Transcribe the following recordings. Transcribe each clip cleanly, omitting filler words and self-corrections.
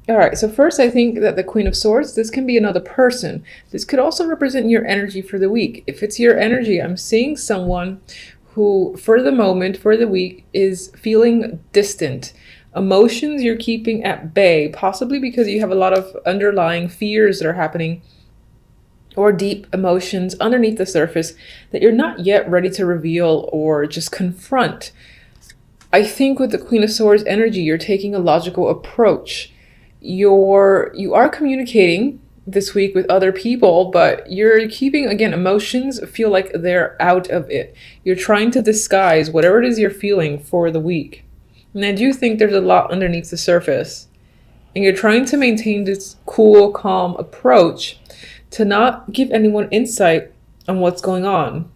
All right, so first I think that the Queen of Swords, this can be another person. This could also represent your energy for the week. If it's your energy, I'm seeing someone who, for the moment, for the week, is feeling distant. Emotions you're keeping at bay, possibly because you have a lot of underlying fears that are happening or deep emotions underneath the surface that you're not yet ready to reveal or just confront. I think with the Queen of Swords energy, you're taking a logical approach. You are communicating this week with other people, but you're keeping, again, emotions feel like they're out of it. You're trying to disguise whatever it is you're feeling for the week. And I do think there's a lot underneath the surface. And you're trying to maintain this cool, calm approach to not give anyone insight on what's going on.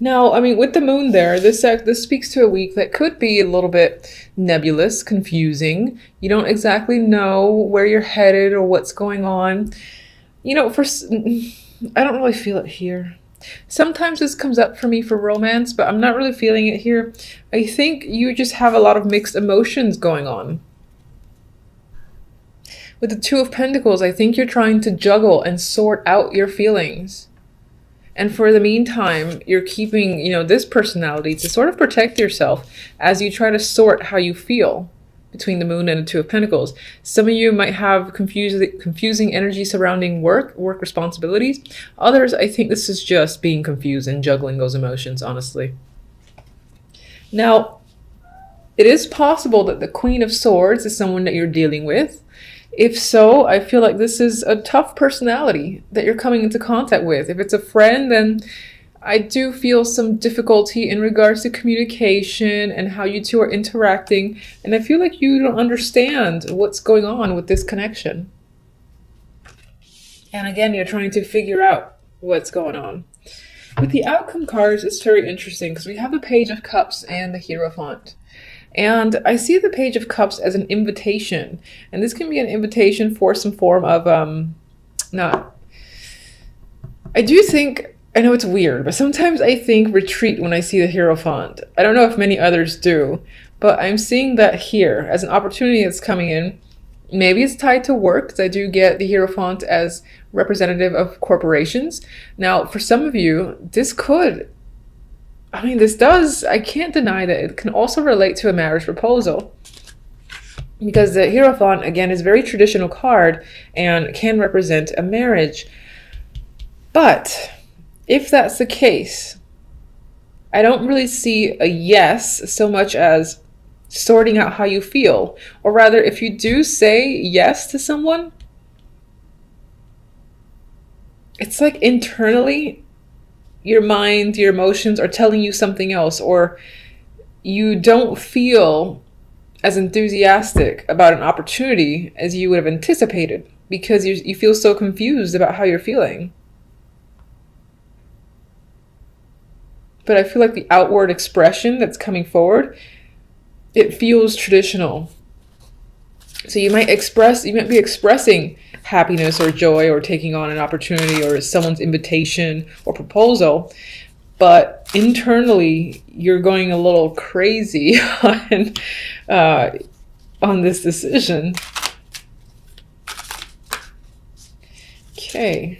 Now, I mean, with the moon there, this speaks to a week that could be a little bit nebulous, confusing. You don't exactly know where you're headed or what's going on. You know, I don't really feel it here. Sometimes this comes up for me for romance, but I'm not really feeling it here. I think you just have a lot of mixed emotions going on. With the Two of Pentacles, I think you're trying to juggle and sort out your feelings. And for the meantime, you're keeping, this personality to sort of protect yourself as you try to sort how you feel between the moon and the Two of Pentacles. Some of you might have confusing energy surrounding work responsibilities. Others, I think this is just being confused and juggling those emotions, honestly. Now, it is possible that the Queen of Swords is someone that you're dealing with. If so, I feel like this is a tough personality that you're coming into contact with. If it's a friend, then I do feel some difficulty in regards to communication and how you two are interacting. And I feel like you don't understand what's going on with this connection. And again, you're trying to figure out what's going on. With the outcome cards, it's very interesting because we have the Page of Cups and the Hierophant. And I see the Page of Cups as an invitation. And this can be an invitation for some form of, I do think, I know it's weird, but sometimes I think retreat when I see the Hierophant. I don't know if many others do, but I'm seeing that here as an opportunity that's coming in. Maybe it's tied to work, because I do get the Hierophant as representative of corporations. Now, for some of you, this could, I can't deny that it can also relate to a marriage proposal. Because the Hierophant, again, is a very traditional card and can represent a marriage. But if that's the case, I don't really see a yes so much as sorting out how you feel. Or rather, if you do say yes to someone, it's like internally, your mind, your emotions are telling you something else, or you don't feel as enthusiastic about an opportunity as you would have anticipated because you feel so confused about how you're feeling. But I feel like the outward expression that's coming forward, it feels traditional. So you might be expressing happiness or joy or taking on an opportunity or someone's invitation or proposal, but internally you're going a little crazy on this decision. Okay.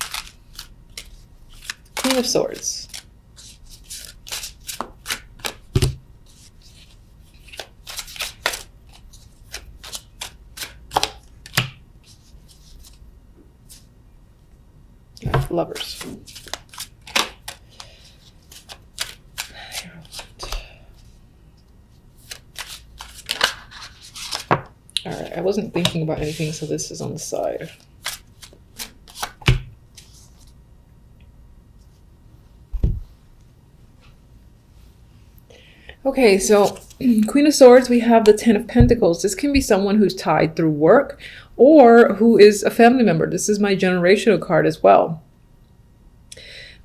Queen of Swords. Lovers. All right, I wasn't thinking about anything, so this is on the side. Okay, so Queen of Swords, we have the Ten of Pentacles. This can be someone who's tied through work or who is a family member. This is my generational card as well.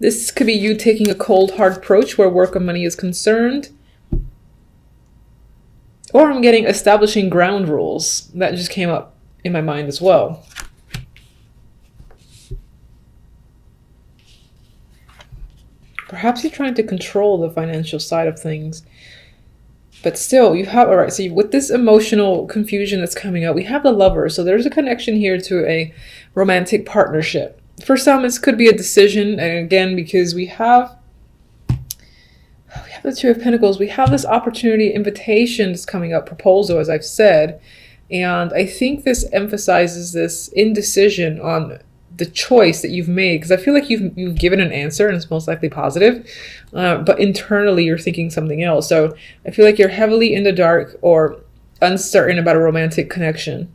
This could be you taking a cold, hard approach where work and money is concerned. Or I'm getting establishing ground rules. That just came up in my mind as well. Perhaps you're trying to control the financial side of things. But still, you have, all right, so with this emotional confusion that's coming up, we have the Lover. So there's a connection here to a romantic partnership. For some, this could be a decision. And again, because we have the Two of Pentacles, we have this opportunity, invitation that's coming up, proposal, as I've said. And I think this emphasizes this indecision on the choice that you've made, because I feel like you've given an answer and it's most likely positive, but internally you're thinking something else. So I feel like you're heavily in the dark or uncertain about a romantic connection.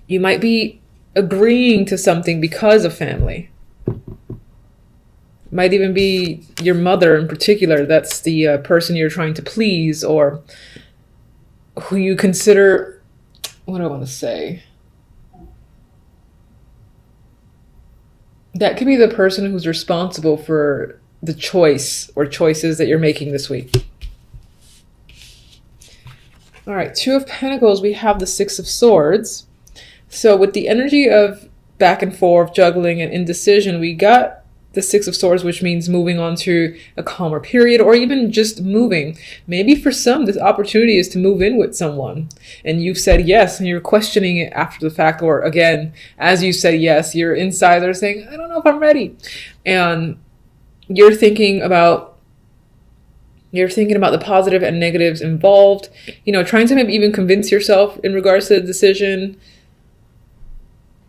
You might be agreeing to something because of family. Might even be your mother in particular. That's the person you're trying to please, or who you consider, what do I want to say? That could be the person who's responsible for the choice or choices that you're making this week. All right, Two of Pentacles, we have the Six of Swords. So with the energy of back and forth, juggling and indecision, we got the Six of Swords, which means moving on to a calmer period, or even just moving. Maybe for some, this opportunity is to move in with someone and you've said yes and you're questioning it after the fact, or again, as you say yes, you're inside there saying, I don't know if I'm ready. And you're thinking about the positive and negatives involved, you know, trying to maybe even convince yourself in regards to the decision.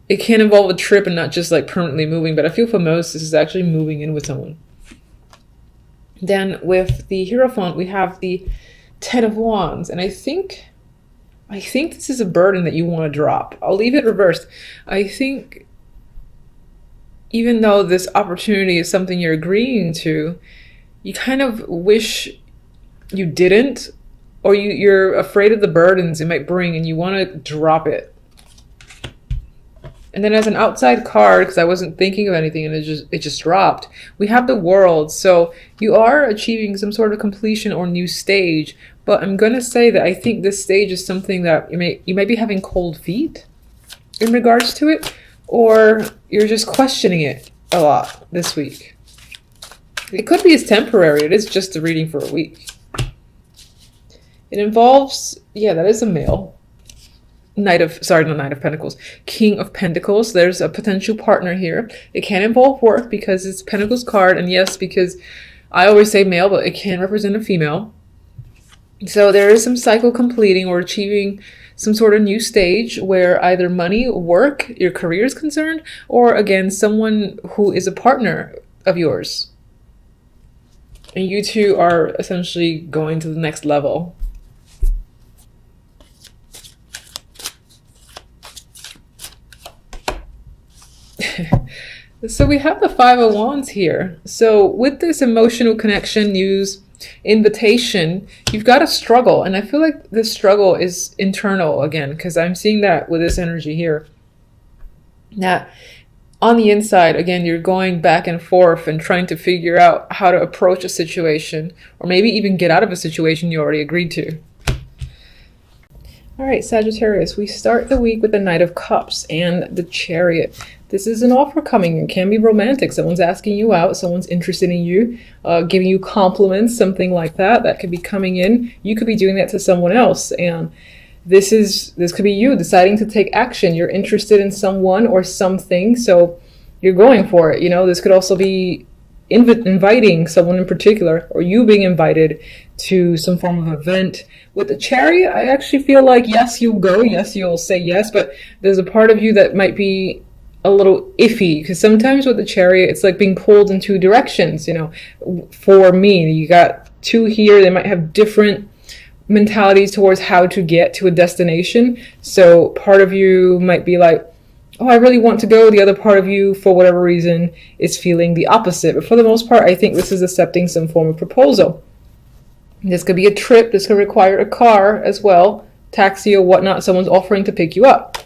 It can involve a trip and not just like permanently moving, but I feel for most, this is actually moving in with someone. Then with the Hierophant, we have the Ten of Wands. And I think this is a burden that you want to drop. I'll leave it reversed. I think even though this opportunity is something you're agreeing to, you kind of wish you didn't, or you're afraid of the burdens it might bring and you want to drop it. And then as an outside card, because I wasn't thinking of anything and it just dropped, we have the World. So you are achieving some sort of completion or new stage. But I'm going to say that I think this stage is something that you might be having cold feet in regards to it, or you're just questioning it a lot this week. It could be as temporary. It is just a reading for a week. It involves, yeah, that is a male. Not Knight of Pentacles, King of Pentacles. There's a potential partner here. It can involve work because it's Pentacles card, and yes, because I always say male, but it can represent a female. So there is some cycle completing or achieving some sort of new stage where either money, work, your career is concerned, or again, someone who is a partner of yours. And you two are essentially going to the next level. So we have the Five of Wands here. So with this emotional connection, news, invitation, you've got a struggle. And I feel like this struggle is internal again, because I'm seeing that with this energy here. Now, on the inside, again, you're going back and forth and trying to figure out how to approach a situation, or maybe even get out of a situation you already agreed to. All right, Sagittarius, we start the week with the Knight of Cups and the Chariot. This is an offer coming. It can be romantic. Someone's asking you out. Someone's interested in you, giving you compliments, something like that. That could be coming in. You could be doing that to someone else. And this could be you deciding to take action. You're interested in someone or something, so you're going for it. You know, this could also be inviting someone in particular, or you being invited to some form of event. With the Chariot, I actually feel like, yes, you'll go. Yes, you'll say yes, but there's a part of you that might be a little iffy, because sometimes with the Chariot, it's like being pulled in two directions. You know, for me, you got two here. They might have different mentalities towards how to get to a destination. So part of you might be like, oh, I really want to go. The other part of you, for whatever reason, is feeling the opposite. But for the most part, I think this is accepting some form of proposal. This could be a trip. This could require a car as well, taxi or whatnot. Someone's offering to pick you up.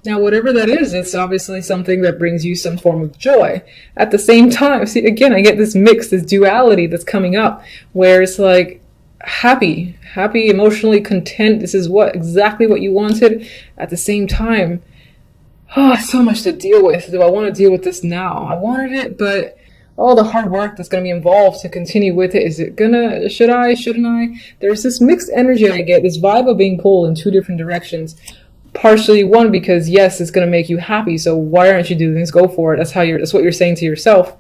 Now, whatever that is, it's obviously something that brings you some form of joy. At the same time, see, again, I get this mix, this duality that's coming up, where it's like happy, emotionally content. This is exactly what you wanted. At the same time, so much to deal with. Do I want to deal with this now? I wanted it, but all the hard work that's going to be involved to continue with it. Is it gonna, should I, shouldn't I? There's this mixed energy I get, this vibe of being pulled in two different directions. Partially, one, because yes, it's going to make you happy, so why aren't you doing this? Go for it. That's what you're saying to yourself.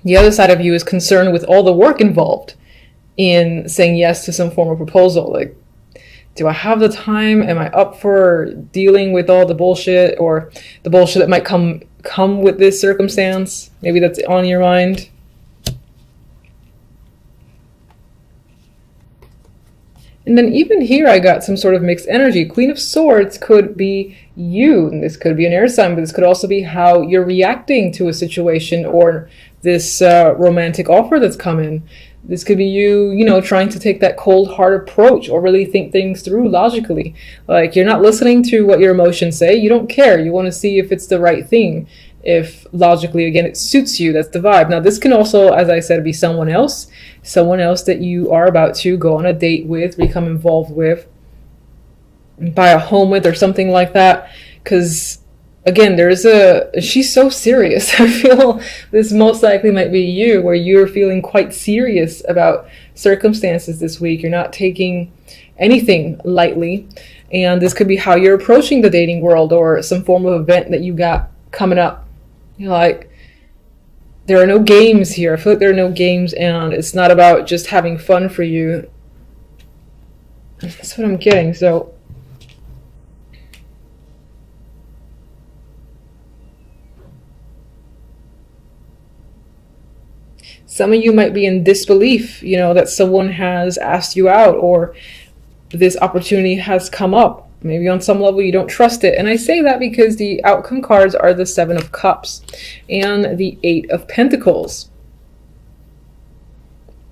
The other side of you is concerned with all the work involved in saying yes to some form of proposal. Like, do I have the time? Am I up for dealing with all the bullshit, or the bullshit that might come with this circumstance? Maybe that's on your mind. And then even here I got some sort of mixed energy. Queen of Swords could be you, and this could be an air sign, but this could also be how you're reacting to a situation or this romantic offer that's come in. This could be you, trying to take that cold, hard approach or really think things through logically. Like, you're not listening to what your emotions say. You don't care. You want to see if it's the right thing. If logically, again, it suits you. That's the vibe. Now, this can also, as I said, be someone else that you are about to go on a date with, become involved with, buy a home with, or something like that. Because again, she's so serious. I feel this most likely might be you, where you're feeling quite serious about circumstances this week. You're not taking anything lightly. And this could be how you're approaching the dating world, or some form of event that you got coming up. You're like, there are no games here. I feel like there are no games, and it's not about just having fun for you. That's what I'm getting. So some of you might be in disbelief, that someone has asked you out, or this opportunity has come up. Maybe on some level you don't trust it. And I say that because the outcome cards are the Seven of Cups and the Eight of Pentacles.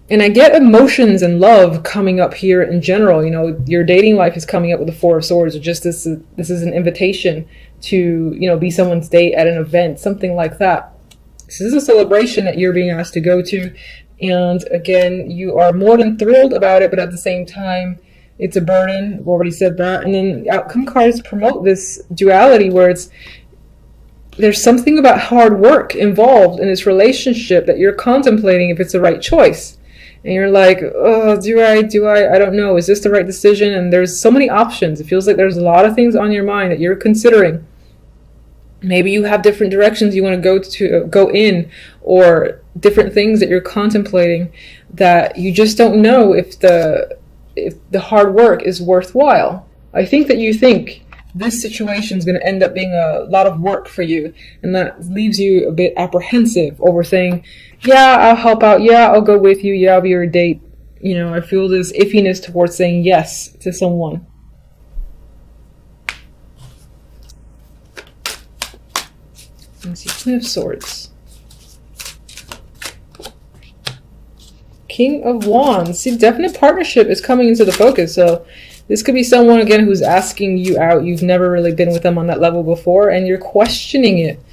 And I get emotions and love coming up here in general. Your dating life is coming up with the Four of Swords, or just this is an invitation to, be someone's date at an event, something like that. This is a celebration that you're being asked to go to. And again, you are more than thrilled about it, but at the same time, it's a burden. I've already said that. And then the outcome cards promote this duality where there's something about hard work involved in this relationship that you're contemplating if it's the right choice. And you're like, oh, do I? I don't know. Is this the right decision? And there's so many options. It feels like there's a lot of things on your mind that you're considering. Maybe you have different directions you want to go in, or different things that you're contemplating that you just don't know if the hard work is worthwhile. I think that you think this situation is going to end up being a lot of work for you, and that leaves you a bit apprehensive over saying, yeah, I'll help out, yeah, I'll go with you, yeah, I'll be your date. I feel this iffiness towards saying yes to someone. Let's see, Queen of Swords. King of Wands. See, definite partnership is coming into the focus. So this could be someone, again, who's asking you out. You've never really been with them on that level before, and you're questioning it.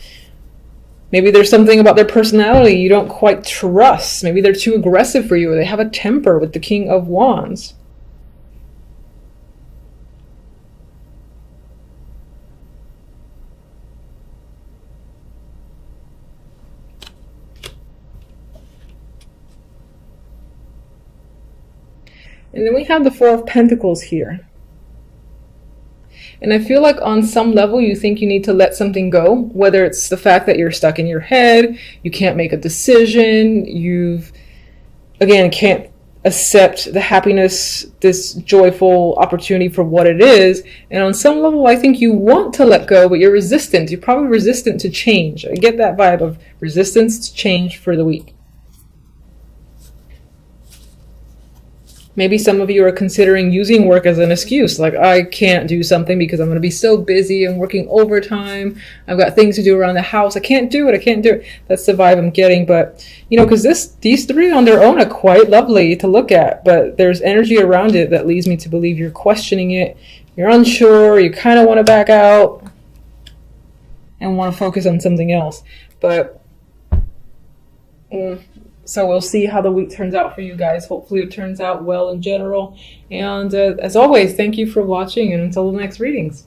Maybe there's something about their personality you don't quite trust. Maybe they're too aggressive for you, or they have a temper with the King of Wands. And then we have the Four of Pentacles here. And I feel like on some level you think you need to let something go, whether it's the fact that you're stuck in your head, you can't make a decision, again, can't accept the happiness, this joyful opportunity for what it is. And on some level, I think you want to let go, but you're resistant. You're probably resistant to change. I get that vibe of resistance to change for the week. Maybe some of you are considering using work as an excuse. Like, I can't do something because I'm going to be so busy. I'm working overtime. I've got things to do around the house. I can't do it. That's the vibe I'm getting. But, because these three on their own are quite lovely to look at. But there's energy around it that leads me to believe you're questioning it. You're unsure. You kind of want to back out and want to focus on something else. But so we'll see how the week turns out for you guys. Hopefully it turns out well in general. And as always, thank you for watching, and until the next readings.